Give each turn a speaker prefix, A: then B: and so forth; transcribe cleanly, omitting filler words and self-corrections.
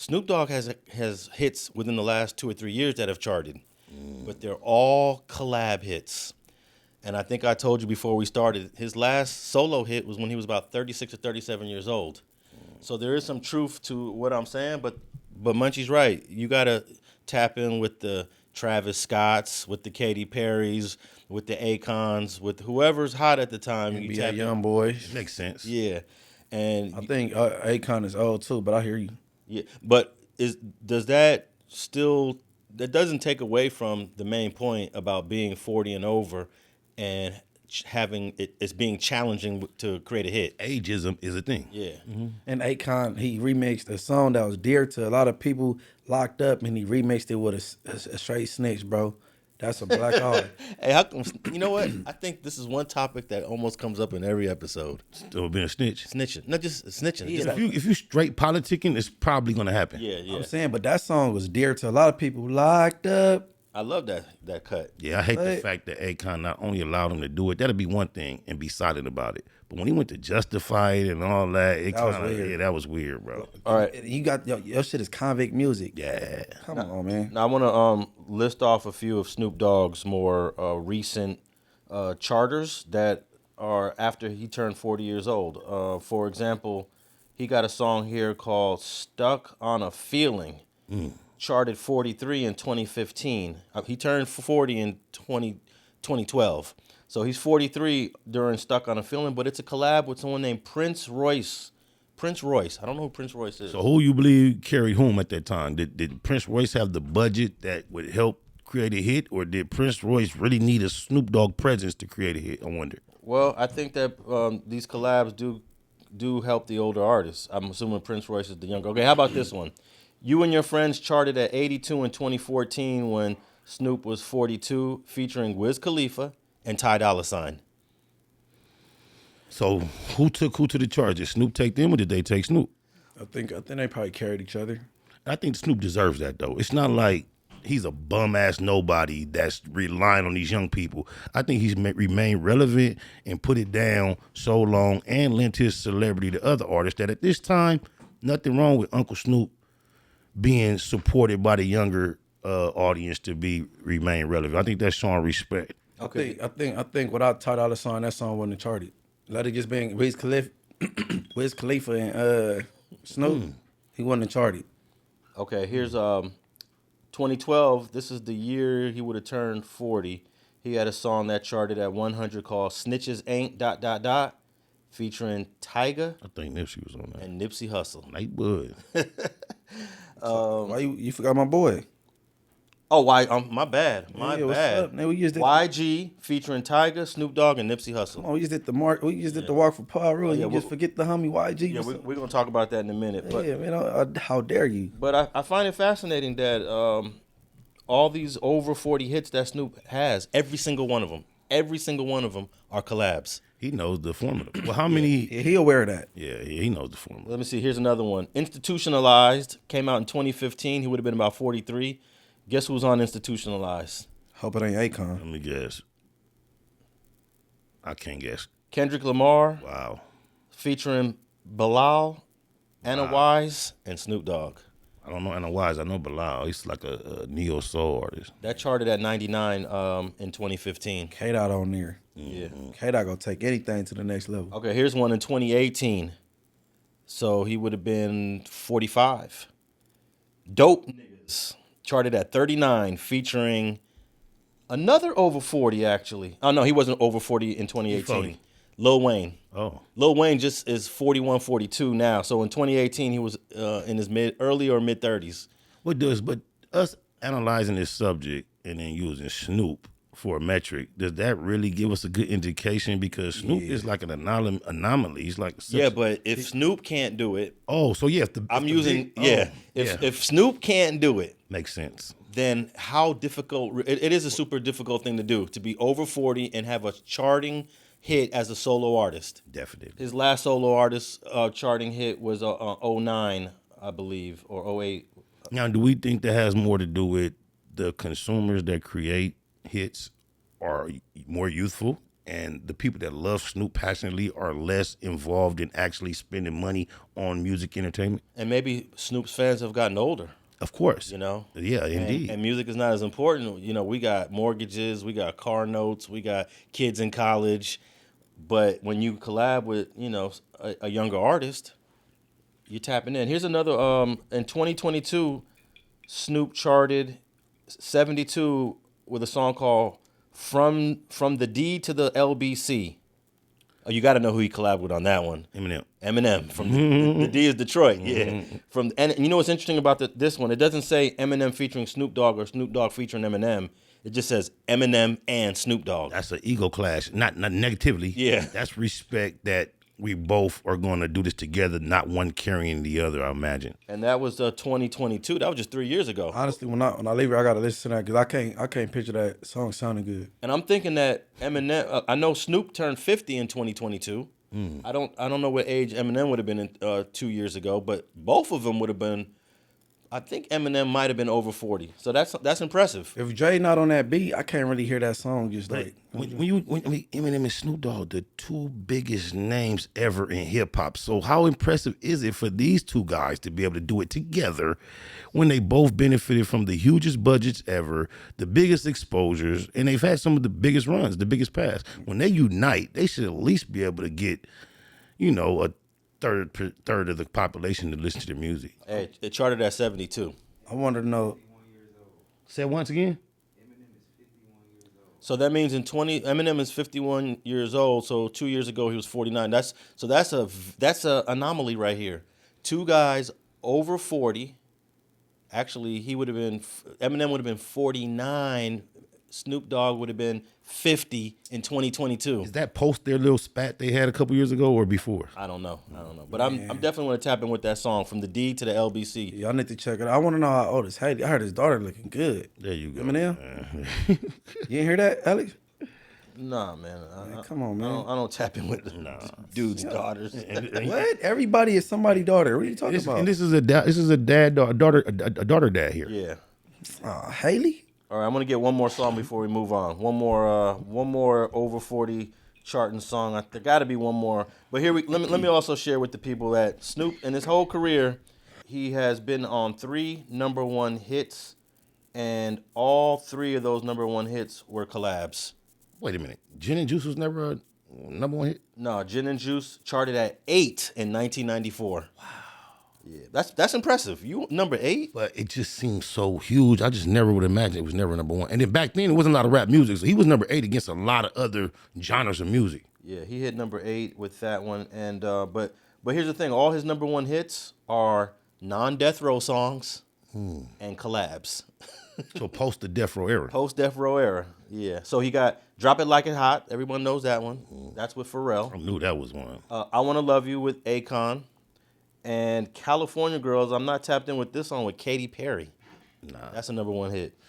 A: Snoop Dogg has hits within the last 2 or 3 years that have charted, but they're all collab hits. And I think I told you before we started, his last solo hit was when he was about 36 or 37 years old. So there is some truth to what I'm saying, but Munchie's right. You gotta tap in with the Travis Scotts, with the Katy Perrys, with the Akons, with whoever's hot at the time. You
B: Be
A: tap
B: a young boy.
C: Makes sense.
A: Yeah, and
B: I think Akon is old too, but I hear you.
A: yeah, but does that still that doesn't take away from the main point about being 40 and over and having it's being challenging to create a hit.
C: Agism is a thing.
A: Yeah.
B: And Akon, he remixed a song that was dear to a lot of people locked up, and he remixed it with a straight snitch, bro. That's a black art.
A: Hey, how come, you know what? I think this is one topic that almost comes up in every episode.
C: Still being a snitch.
A: Snitching. Not just snitching.
B: Yeah,
A: Just-
C: If you straight politicking, it's probably gonna happen.
A: yeah, yeah.
B: I'm saying, but that song was dear to a lot of people locked up.
A: I love that cut.
C: Yeah, I hate the
B: But-
C: fact that Akon not only allowed him to do it, that'd be one thing, and be silent about it. But when he went to justify it and all that,
B: That was weird.
C: Yeah, that was weird, bro.
A: All right.
B: You got your shit is convict music.
C: Yeah.
B: Come on, man.
A: Now I want to list off a few of Snoop Dogg's more recent charters that are after he turned 40 years old. For example, he got a song here called "Stuck on a Feeling," charted 43 in 2015. He turned 40 in 2012, so he's 43 during "Stuck on a Feeling." But it's a collab with someone named Prince Royce. Prince Royce. I don't know who Prince Royce is.
C: So who you believe carried whom at that time? Did Prince Royce have the budget that would help create a hit, or did Prince Royce really need a Snoop Dogg presence to create a hit? I wonder.
A: Well, I think that these collabs do help the older artists. I'm assuming Prince Royce is the younger. Okay, how about this one? You and Your Friends charted at 82 in 2014 when Snoop was 42, featuring Wiz Khalifa and Ty Dolla $ign.
C: So who took who to the charge? Did Snoop take them, or did they take Snoop?
B: I think they probably carried each other.
C: I think Snoop deserves that, though. It's not like he's a bum-ass nobody that's relying on these young people. I think he's remained relevant and put it down so long and lent his celebrity to other artists that at this time, nothing wrong with Uncle Snoop being supported by the younger audience to remain relevant. I think that's showing respect.
A: Okay.
B: I think without Ty Dolla $ign, that song wouldn't have charted. Let it just been Wiz Khalifa and Snoop. He wouldn't have charted.
A: Okay, here's 2012. This is the year he would have turned 40. He had a song that charted at 100 called "Snitches Ain't ... featuring Tyga
C: I think Nipsey was on that.
A: and Nipsey Hussle.
C: Nightwood.
B: Why you forgot my boy?
A: Oh, why? My bad. My
B: Yeah, what's
A: bad.
B: up, man? We used it.
A: YG featuring Tyga, Snoop Dogg, and Nipsey Hussle.
B: Come on, we just did the mark. We just did the walk for Paul Rule.
A: yeah,
B: You just forget the homie YG.
A: Yeah,
B: What's up?
A: we're going to talk about that in a minute. But
B: Yeah, man. How dare you?
A: But I find it fascinating that all these over 40 hits that Snoop has, every single one of them are collabs.
C: He knows the formula. Well, how many?
B: Yeah, he aware of that.
C: Yeah, he knows the formula.
A: Let me see. Here's another one. Institutionalized came out in 2015. He would have been about 43. Guess who's on Institutionalized?
B: Hope it ain't Akon.
C: Let me guess. I can't guess.
A: Kendrick Lamar
C: Wow.
A: featuring Bilal, Anna Wise, and Snoop Dogg.
C: I don't know Anna Wise. I know Bilal. He's like a neo soul artist.
A: That charted at 99 in 2015.
B: K-Dot on there.
A: Yeah.
B: K-Dot gonna take anything to the next level.
A: Okay, here's one in 2018. So he would have been 45. Dope Niggas charted at 39, featuring another over 40, actually. Oh, no, he wasn't over 40 in 2018.
C: 40.
A: Lil Wayne.
C: Oh.
A: Lil Wayne just is 41, 42 now. So in 2018, he was in his early or mid 30s.
C: But us analyzing this subject and then using Snoop for a metric, does that really give us a good indication? Because Snoop is like an anomaly. He's like
A: Yeah, but if Snoop can't do it,
C: so yeah.
A: If Snoop can't do it,
C: makes sense.
A: then how difficult it is a super difficult thing to do, to be over 40 and have a charting hit as a solo artist.
C: Definitely.
A: His last solo artist charting hit was 09, I believe, or 08.
C: Now, do we think that has more to do with the consumers that create hits are more youthful and the people that love Snoop passionately are less involved in actually spending money on music entertainment?
A: And maybe Snoop's fans have gotten older.
C: Of course.
A: You know?
C: Yeah, indeed.
A: And music is not as important. You know, we got mortgages, we got car notes, we got kids in college. But when you collab with, you know, a younger artist, you're tapping in. Here's another, in 2022, Snoop charted 72 with a song called From the D to the LBC. Oh, you got to know who he collabed with on that one. Eminem from the D is Detroit. Yeah. And you know what's interesting about this one? It doesn't say Eminem featuring Snoop Dogg or Snoop Dogg featuring Eminem. It just says Eminem and Snoop Dogg.
C: That's an ego clash, not negatively.
A: Yeah.
C: That's respect that we both are going to do this together, not one carrying the other, I imagine.
A: And that was 2022. That was just 3 years ago.
B: Honestly, when I leave here, I gotta listen to that because I can't picture that song sounding good.
A: And I'm thinking that Eminem. I know Snoop turned 50 in 2022. I don't know what age Eminem would have been in 2 years ago, but both of them would have been. I think Eminem might have been over 40. So that's impressive.
B: If Dre not on that beat, I can't really hear that song. Just like
C: When Eminem and Snoop Dogg, the two biggest names ever in hip hop. So how impressive is it for these two guys to be able to do it together when they both benefited from the hugest budgets ever, the biggest exposures, and they've had some of the biggest runs, the biggest pass. When they unite, they should at least be able to get, you know, a third of the population to listen to their music.
A: Hey, it charted at 72.
B: I want to know.
C: Say it once again.
A: So that means Eminem is 51 years old. So 2 years ago he was 49. That's a anomaly right here. Two guys over 40. Actually, Eminem would have been 49. Snoop Dogg would have been 50 in 2022.
C: Is that post their little spat they had a couple years ago or before?
A: I don't know. But I'm definitely going to tap in with that song From the D to the LBC.
B: Y'all need to check it out. I want to know how old is Haley. I heard his daughter looking good.
C: There you go.
B: Eminem? You didn't hear that, Alex?
A: Nah, man.
B: Come on, man.
A: I don't tap in with dudes' daughters.
B: What? Everybody is somebody's daughter. What are you talking about?
C: And this is a daughter dad here.
A: Yeah.
B: Haley?
A: All right, I'm gonna get one more song before we move on. One more over 40 charting song. There got to be one more. But let me also share with the people that Snoop, in his whole career, he has been on 3 #1 hits, and all 3 of those #1 hits were collabs.
C: Wait a minute. Gin and Juice was never a #1 hit?
A: No, Gin and Juice charted at 8 in 1994. Wow. Yeah, that's impressive. You number 8?
C: But it just seems so huge. I just never would imagine it was never #1. And then back then, it wasn't a lot of rap music, so he was number 8 against a lot of other genres of music.
A: Yeah, he hit number 8 with that one. And but here's the thing: all his #1 hits are non-death row songs and collabs.
C: So post the Death Row era.
A: Post Death Row era. Yeah. So he got Drop It Like It Hot. Everyone knows that one. That's with Pharrell.
C: I knew that was one.
A: I Wanna Love You with Akon. And California Girls, I'm not tapped in with this song with Katy Perry.
C: Nah.
A: That's a #1 hit.